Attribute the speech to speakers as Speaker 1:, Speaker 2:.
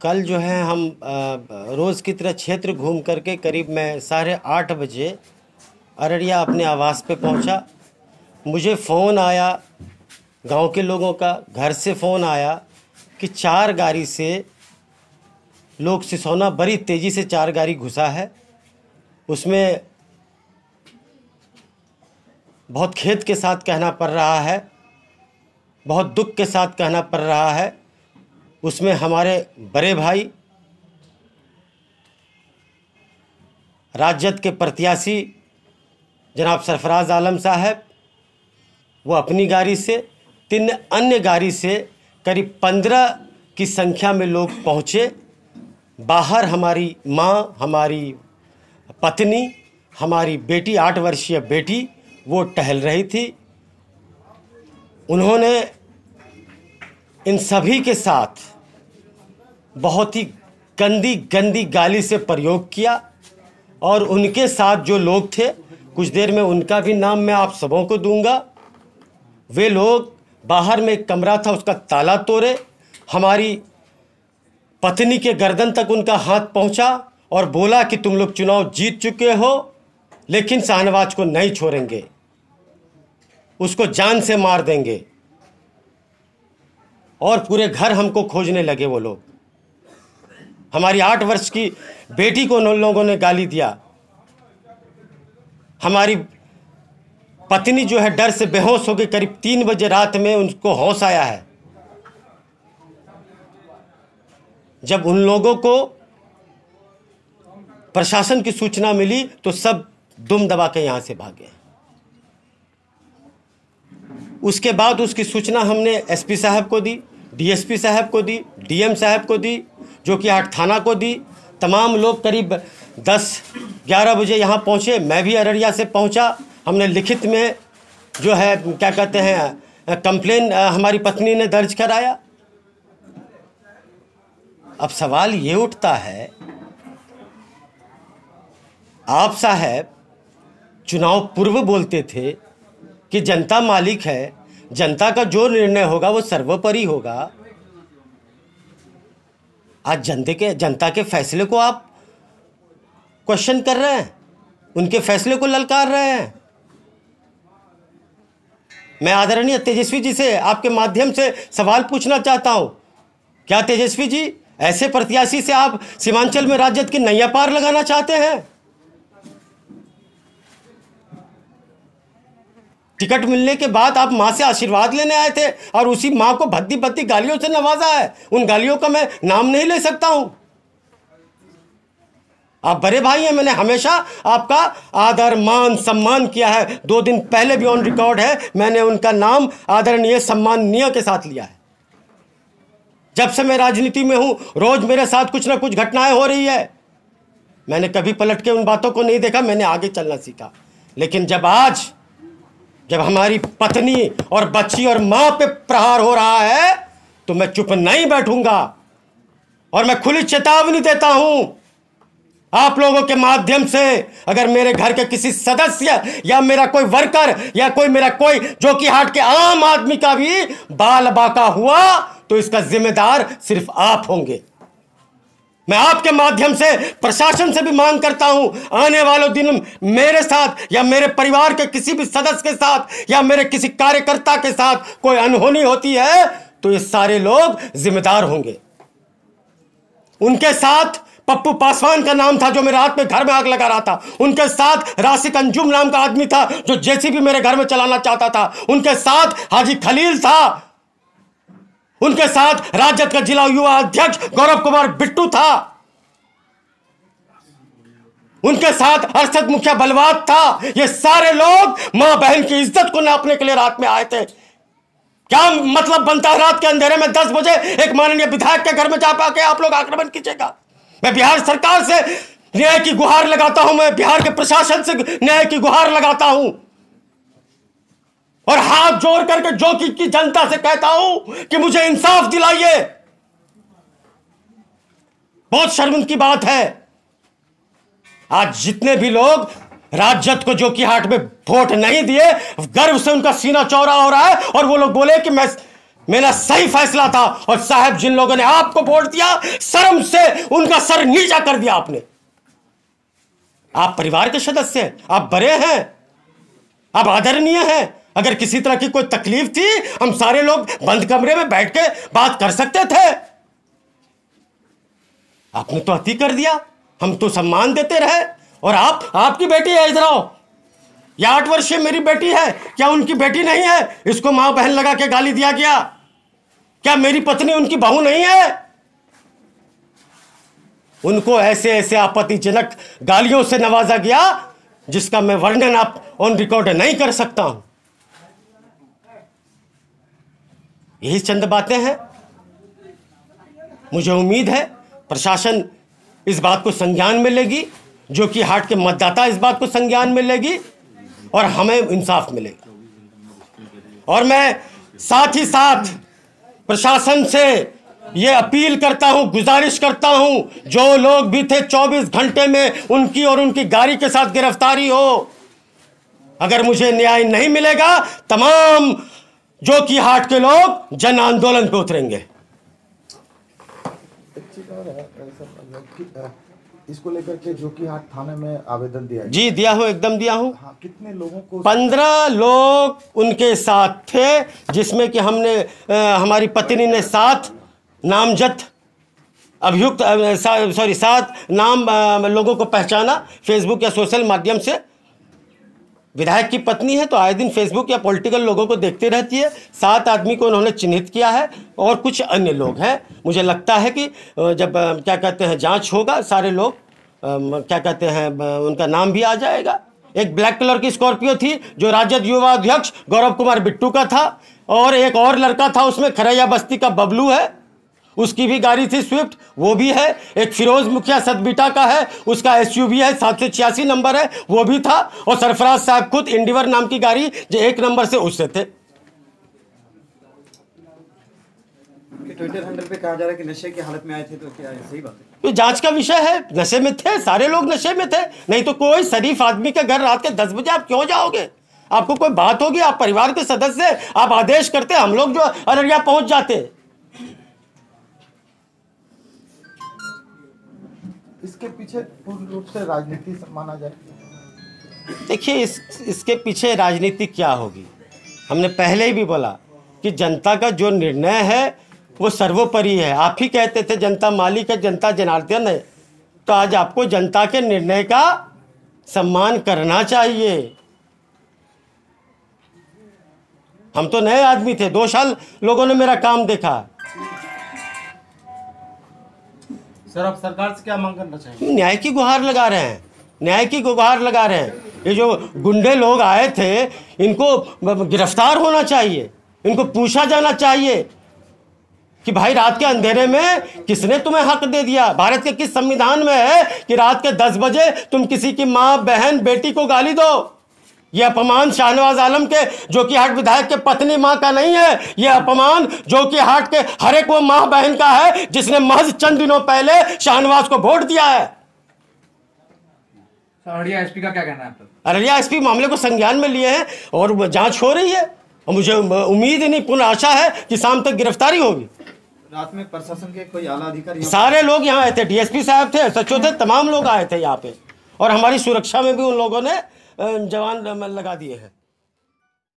Speaker 1: कल जो है हम रोज़ की तरह क्षेत्र घूम करके करीब मैं 8:30 बजे अररिया अपने आवास पे पहुंचा। मुझे फ़ोन आया गांव के लोगों का, घर से फ़ोन आया कि 4 गाड़ी से लोग सिसौना बड़ी तेज़ी से 4 गाड़ी घुसा है। उसमें बहुत खेद के साथ कहना पड़ रहा है, बहुत दुख के साथ कहना पड़ रहा है, उसमें हमारे बड़े भाई राजद के प्रत्याशी जनाब सरफराज आलम साहब, वो अपनी गाड़ी से, 3 अन्य गाड़ी से करीब 15 की संख्या में लोग पहुँचे। बाहर हमारी माँ, हमारी पत्नी, हमारी बेटी, 8 वर्षीय बेटी, वो टहल रही थी। उन्होंने इन सभी के साथ बहुत ही गंदी गंदी गाली से प्रयोग किया और उनके साथ जो लोग थे, कुछ देर में उनका भी नाम मैं आप सबों को दूंगा। वे लोग बाहर में एक कमरा था, उसका ताला तोड़े, हमारी पत्नी के गर्दन तक उनका हाथ पहुंचा और बोला कि तुम लोग चुनाव जीत चुके हो लेकिन शाहनवाज को नहीं छोड़ेंगे, उसको जान से मार देंगे। और पूरे घर हमको खोजने लगे वो लोग। हमारी 8 वर्ष की बेटी को उन लोगों ने गाली दिया। हमारी पत्नी जो है डर से बेहोश हो गई। करीब 3 बजे रात में उनको होश आया है। जब उन लोगों को प्रशासन की सूचना मिली तो सब दुम दबा के यहां से भागे। उसके बाद उसकी सूचना हमने एसपी साहब को दी, डीएसपी साहब को दी, डीएम साहब को दी, जो कि 8 थाना को दी। तमाम लोग करीब 10-11 बजे यहाँ पहुँचे। मैं भी अररिया से पहुँचा। हमने लिखित में जो है क्या कहते हैं कंप्लेन हमारी पत्नी ने दर्ज कराया। अब सवाल ये उठता है, आप साहब चुनाव पूर्व बोलते थे कि जनता मालिक है, जनता का जो निर्णय होगा वो सर्वोपरि होगा। आज जनता के फैसले को आप क्वेश्चन कर रहे हैं, उनके फैसले को ललकार रहे हैं। मैं आदरणीय तेजस्वी जी से आपके माध्यम से सवाल पूछना चाहता हूं, क्या तेजस्वी जी ऐसे प्रत्याशी से आप सीमांचल में राजद की नैया पार लगाना चाहते हैं? टिकट मिलने के बाद आप मां से आशीर्वाद लेने आए थे और उसी मां को भद्दी भद्दी गालियों से नवाजा है। उन गालियों का मैं नाम नहीं ले सकता हूं। आप बड़े भाई हैं, मैंने हमेशा आपका आदर मान सम्मान किया है। 2 दिन पहले भी ऑन रिकॉर्ड है, मैंने उनका नाम आदरणीय सम्माननीय के साथ लिया है। जब से मैं राजनीति में हूं रोज मेरे साथ कुछ ना कुछ घटनाएं हो रही है। मैंने कभी पलट के उन बातों को नहीं देखा, मैंने आगे चलना सीखा। लेकिन जब हमारी पत्नी और बच्ची और मां पे प्रहार हो रहा है तो मैं चुप नहीं बैठूंगा। और मैं खुली चेतावनी देता हूं आप लोगों के माध्यम से, अगर मेरे घर के किसी सदस्य या मेरा कोई वर्कर या मेरा कोई जो कि हाट के आम आदमी का भी बाल बाका हुआ तो इसका जिम्मेदार सिर्फ आप होंगे। मैं आपके माध्यम से प्रशासन से भी मांग करता हूं, आने वाले दिन मेरे साथ या मेरे परिवार के किसी भी सदस्य के साथ या मेरे किसी कार्यकर्ता के साथ कोई अनहोनी होती है तो ये सारे लोग जिम्मेदार होंगे। उनके साथ पप्पू पासवान का नाम था जो मेरे रात में घर में आग लगा रहा था। उनके साथ राशिक अंजुम नाम का आदमी था जो जेसीबी मेरे घर में चलाना चाहता था। उनके साथ हाजी खलील था। उनके साथ राजद का जिला युवा अध्यक्ष गौरव कुमार बिट्टू था। उनके साथ अरशद मुखिया बलवात था। ये सारे लोग मां बहन की इज्जत को नापने के लिए रात में आए थे। क्या मतलब बनता है रात के अंधेरे में 10 बजे एक माननीय विधायक के घर में जा पाके आप लोग आक्रमण कीजिएगा? मैं बिहार सरकार से न्याय की गुहार लगाता हूं, मैं बिहार के प्रशासन से न्याय की गुहार लगाता हूं और हाथ जोड़ करके जो की जनता से कहता हूं कि मुझे इंसाफ दिलाइए। बहुत शर्म की बात है, आज जितने भी लोग राजद को जो कि हाट में वोट नहीं दिए, गर्व से उनका सीना चौड़ा हो रहा है और वो लोग बोले कि मैं मेरा सही फैसला था। और साहब, जिन लोगों ने आपको वोट दिया, शर्म से उनका सर नीचा कर दिया आपने। आप परिवार के सदस्य हैं, आप बड़े हैं, आप आदरणीय हैं। अगर किसी तरह की कोई तकलीफ थी, हम सारे लोग बंद कमरे में बैठ के बात कर सकते थे। आपने तो अति कर दिया। हम तो सम्मान देते रहे। और आपकी बेटी है, इधर आओ। यह 8 वर्षीय मेरी बेटी है, क्या उनकी बेटी नहीं है? इसको मां बहन लगा के गाली दिया गया। क्या मेरी पत्नी उनकी बहू नहीं है? उनको ऐसे ऐसे आपत्तिजनक गालियों से नवाजा गया जिसका मैं वर्णन आप ऑन रिकॉर्ड नहीं कर सकता हूं। यही चंद बातें हैं। मुझे उम्मीद है प्रशासन इस बात को संज्ञान में लेगी, जो कि हाट के मतदाता इस बात को संज्ञान में लेगी और हमें इंसाफ मिलेगा। और मैं साथ ही साथ प्रशासन से ये अपील करता हूं, गुजारिश करता हूं, जो लोग भी थे 24 घंटे में उनकी और उनकी गाड़ी के साथ गिरफ्तारी हो। अगर मुझे न्याय नहीं मिलेगा, तमाम जो कि हाट के लोग जन आंदोलन पे उतरेंगे।
Speaker 2: इसको लेकर के जो कि हाट थाने में आवेदन दिया है?
Speaker 1: जी दिया हूं, एकदम दिया हूं।
Speaker 2: हाँ, कितने लोगों को?
Speaker 1: 15 लोग उनके साथ थे, जिसमें कि हमने हमारी पत्नी ने 7 नामजद अभियुक्त 7 नाम लोगों को पहचाना फेसबुक या सोशल माध्यम से। विधायक की पत्नी है तो आए दिन फेसबुक या पॉलिटिकल लोगों को देखती रहती है। 7 आदमी को उन्होंने चिन्हित किया है और कुछ अन्य लोग हैं। मुझे लगता है कि जब क्या कहते हैं जांच होगा, सारे लोग क्या कहते हैं उनका नाम भी आ जाएगा। एक ब्लैक कलर की स्कॉर्पियो थी जो राजद युवा अध्यक्ष गौरव कुमार बिट्टू का था, और एक और लड़का था उसमें खरैया बस्ती का बबलू है, उसकी भी गाड़ी थी स्विफ्ट, वो भी है। एक फिरोज मुखिया सतबीटा का है, उसका SUV है, 786 नंबर है, वो भी था। और सरफराज साहब खुद इंडिवर नाम की गाड़ी जो 1 नंबर से उससे थे।
Speaker 3: ट्विटर हैंडल पे कहा जा रहा है कि नशे की हालत में आए थे, तो क्या सही बात है?
Speaker 1: तो जांच का विषय है। नशे में थे, सारे लोग नशे में थे। नहीं तो कोई शरीफ आदमी के घर रात के 10 बजे आप क्यों जाओगे? आपको कोई बात होगी, आप परिवार के सदस्य, आप आदेश करते, हम लोग जो अररिया पहुंच जाते।
Speaker 2: इसके पीछे पूर्ण रूप से राजनीति माना जाए?
Speaker 1: देखिए, इसके पीछे राजनीति क्या होगी? हमने पहले ही भी बोला कि जनता का जो निर्णय है वो सर्वोपरि है। आप ही कहते थे जनता मालिक है, जनता जनार्दन है। तो आज आपको जनता के निर्णय का सम्मान करना चाहिए। हम तो नए आदमी थे, 2 साल लोगों ने मेरा काम देखा।
Speaker 3: सर, आप सरकार से क्या मांग करना चाहिए?
Speaker 1: न्याय की गुहार लगा रहे हैं, न्याय की गुहार लगा रहे हैं। ये जो गुंडे लोग आए थे, इनको गिरफ्तार होना चाहिए, इनको पूछा जाना चाहिए कि भाई रात के अंधेरे में किसने तुम्हें हक दे दिया? भारत के किस संविधान में है कि रात के 10 बजे तुम किसी की माँ, बहन, बेटी को गाली दो? यह अपमान शाहनवाज आलम के, जो कि हाट विधायक के पत्नी मां का नहीं है। यह अपमान जो कि हाट के हर एक वो मां बहन का है जिसने महज चंद दिनों पहले शाहनवाज को वोट दिया है।
Speaker 3: अररिया SP का क्या कहना है?
Speaker 1: अररिया SP मामले को संज्ञान में लिए हैं और जांच हो रही है। और मुझे उम्मीद ही नहीं, पूर्ण आशा है कि शाम तक गिरफ्तारी होगी।
Speaker 3: रात में प्रशासन के कोई आला अधिकारी?
Speaker 1: सारे लोग यहाँ आए थे, DSP साहब थे, SHO थे, तमाम लोग आए थे यहाँ पे। और हमारी सुरक्षा में भी उन लोगों ने जवान लगा दिए हैं।